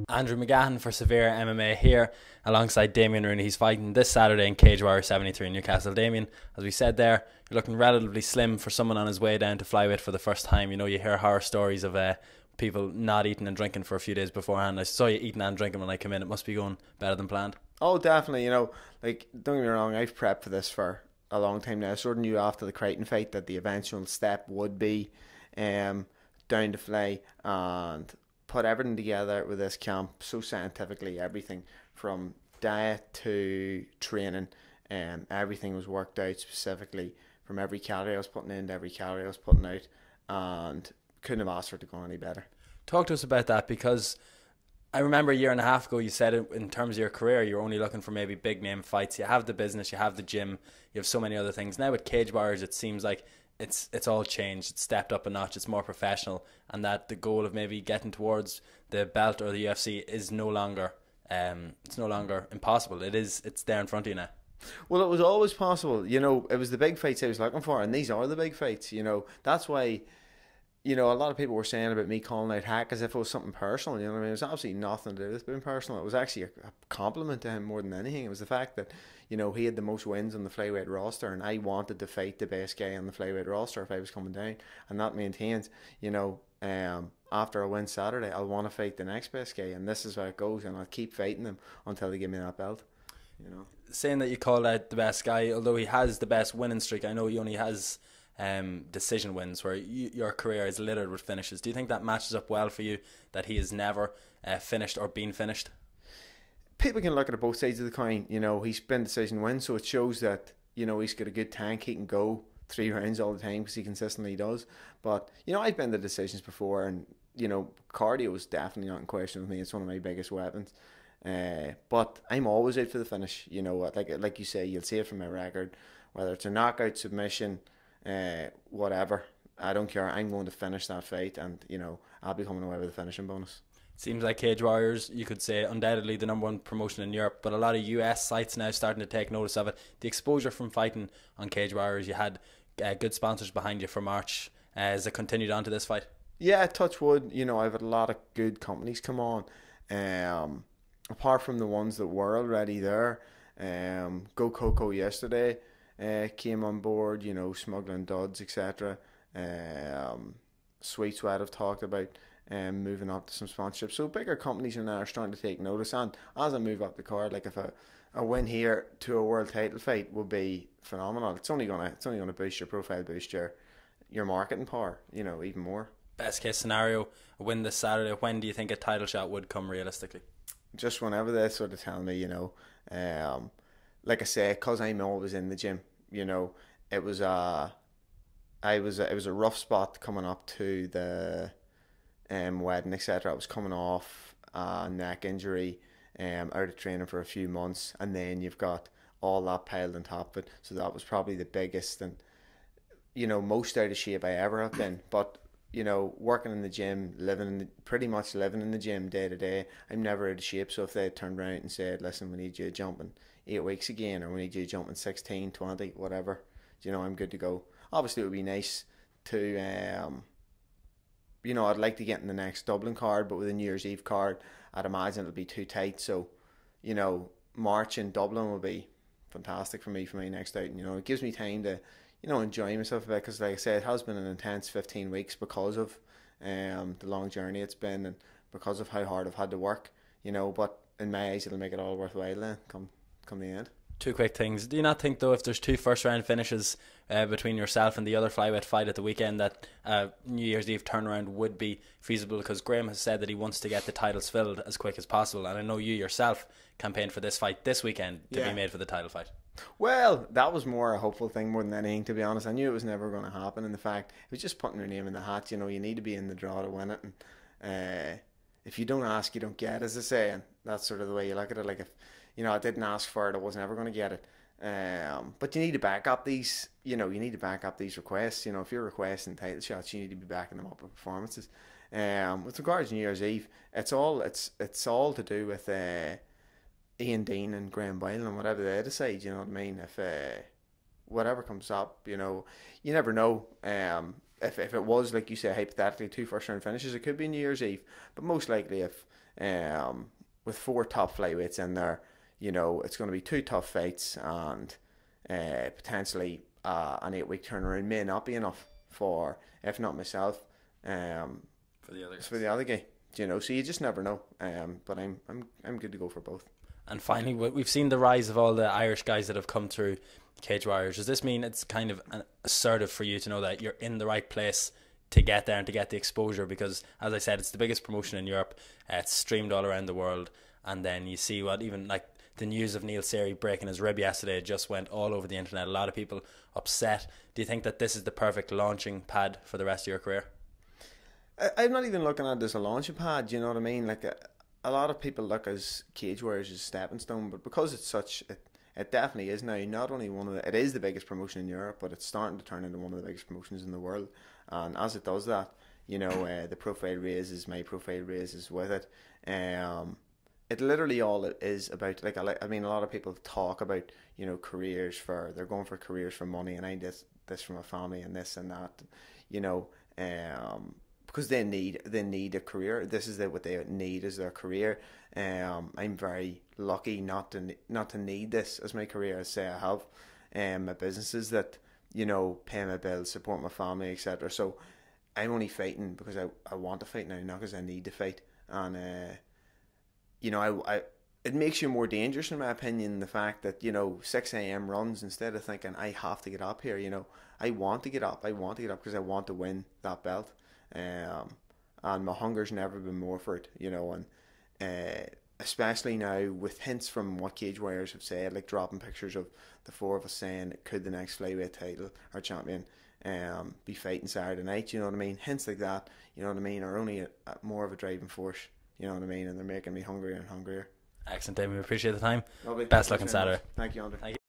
Andrew McGahan for Severe MMA here alongside Damien Rooney. He's fighting this Saturday in Cage Warrior 73 in Newcastle. Damien, as we said there, you're looking relatively slim for someone on his way down to flyweight for the first time. You know, you hear horror stories of people not eating and drinking for a few days beforehand. I saw you eating and drinking when I came in. It must be going better than planned. Oh, definitely. You know, like, don't get me wrong, I've prepped for this for a long time now. I sort of knew after the Crichton fight that the eventual step would be down to fly and put everything together with this camp so scientifically. Everything from diet to training, everything was worked out specifically from every calorie I was putting in to every calorie I was putting out, and couldn't have asked for it to go any better. Talk to us about that, because I remember a year and a half ago you said in terms of your career you're only looking for maybe big name fights. You have the business, you have the gym, you have so many other things. Now with Cage Warriors it seems like it's all changed. It's stepped up a notch. It's more professional, and that the goal of maybe getting towards the belt or the UFC is no longer it's no longer impossible. It's there in front of you now. Well, it was always possible. You know, it was the big fights I was looking for, and these are the big fights. You know, that's why, you know, a lot of people were saying about me calling out Haque as if it was something personal. You know what I mean? It was absolutely nothing to do with being personal. It was actually a compliment to him more than anything. It was the fact that, you know, he had the most wins on the flyweight roster, and I wanted to fight the best guy on the flyweight roster if I was coming down, and that maintains. You know, after I win Saturday, I'll want to fight the next best guy, and this is how it goes, and I'll keep fighting them until they give me that belt. You know, saying that you called out the best guy, although he has the best winning streak, I know he only has decision wins, where your career is littered with finishes. Do you think that matches up well for you, that he has never finished or been finished? People can look at both sides of the coin. You know, he's been decision wins, so it shows that, you know, he's got a good tank. He can go 3 rounds all the time because he consistently does. But, you know, I've been to decisions before, and, you know, cardio is definitely not in question with me. It's one of my biggest weapons. But I'm always out for the finish. You know, like you say, you'll see it from my record, whether it's a knockout, submission, whatever. I don't care. I'm going to finish that fight, and, you know, I'll be coming away with a finishing bonus. Seems like Cage Warriors, you could say, undoubtedly the #1 promotion in Europe, but a lot of US sites now starting to take notice of it. The exposure from fighting on Cage Warriors, you had good sponsors behind you for March. Has it continued on to this fight? Yeah, touch wood. You know, I've had a lot of good companies come on. Apart from the ones that were already there, Go Coco yesterday came on board. You know, Smuggling Duds, etc. Sweet Sweat I've talked about. Moving up to some sponsorship, so bigger companies are now starting to take notice. And as I move up the card, like if a win here to a world title fight would be phenomenal. It's only gonna boost your profile, boost your marketing power, you know, even more. Best case scenario, a win this Saturday. When do you think a title shot would come realistically? Just whenever they sort of tell me, you know. Like I say, because I'm always in the gym, you know, it was a rough spot coming up to the wedding, etc. I was coming off a neck injury, out of training for a few months, and then you've got all that piled on top of it. So that was probably the biggest and, you know, most out of shape I ever have been. But, you know, working in the gym, pretty much living in the gym day to day, I'm never out of shape. So if they had turned around and said, listen, we need you jumping 8 weeks again, or we need you jumping 16, 20, whatever, you know, I'm good to go. Obviously it would be nice to you know, I'd like to get in the next Dublin card, but with a New Year's Eve card, I'd imagine it'll be too tight. So, you know, March in Dublin will be fantastic for me for my next outing. You know, it gives me time to, you know, enjoy myself a bit, because, like I said, it has been an intense 15 weeks because of the long journey it's been, and because of how hard I've had to work. You know, but in my eyes, it'll make it all worthwhile then, come the end. 2 quick things. Do you not think, though, if there's 2 first round finishes between yourself and the other flyweight fight at the weekend, that New Year's Eve turnaround would be feasible? Because Graham has said that he wants to get the titles filled as quick as possible, and I know you yourself campaigned for this fight this weekend to be made for the title fight. Well, that was more a hopeful thing more than anything, to be honest. I knew it was never going to happen, and the fact it was just putting your name in the hat. You know, you need to be in the draw to win it, and if you don't ask, you don't get, as they say, and that's sort of the way you look at it. Like, if, you know, I didn't ask for it, I wasn't ever going to get it. But you need to back up these, you know, you need to back up these requests. You know, if you're requesting title shots, you need to be backing them up with performances. With regards to New Year's Eve, it's all to do with Ian Dean and Graham Boylan and whatever they decide. You know what I mean? If whatever comes up, you know, you never know. if it was, like you say, hypothetically 2 first-round finishes, it could be New Year's Eve. But most likely, if with 4 top flyweights in there, you know, it's going to be 2 tough fights, and potentially an 8-week turnaround may not be enough for, if not myself, For the other guys. for the other guy. You know, so you just never know. But I'm good to go for both. And finally, we've seen the rise of all the Irish guys that have come through Cage Warriors. Does this mean it's kind of assertive for you to know that you're in the right place to get there and to get the exposure? Because, as I said, it's the biggest promotion in Europe. It's streamed all around the world. And then you see what even like the news of Neil Seary breaking his rib yesterday just went all over the internet. A lot of people upset. Do you think that this is the perfect launching pad for the rest of your career? I'm not even looking at it as a launching pad. You know what I mean? Like a lot of people look as Cage Warriors as a stepping stone, but because it's such, it definitely is now. Not only it is the biggest promotion in Europe, but it's starting to turn into one of the biggest promotions in the world. And as it does that, you know, the profile raises, my profile raises with it. It literally all it is about. I mean, a lot of people talk about, you know, they're going for careers for money, and I did this for my family and this and that, you know, because they need a career. This is what they need as their career. I'm very lucky not to need this as my career. I say I have my businesses that, you know, pay my bills, support my family, etc. So I'm only fighting because I want to fight now, not because I need to fight. And you know, it makes you more dangerous, in my opinion, the fact that, you know, 6 a.m. runs, instead of thinking I have to get up here, you know, I want to get up because I want to win that belt. And my hunger's never been more for it, you know, and especially now with hints from what Cage Warriors have said, like dropping pictures of the 4 of us saying, could the next flyweight title or champion be fighting Saturday night, you know what I mean? Hints like that, you know what I mean, are only more of a driving force, you know what I mean, and they're making me hungrier and hungrier. Excellent, Damien. We appreciate the time. Lovely. Best luck on Saturday. Thank you, Andre. Thank you.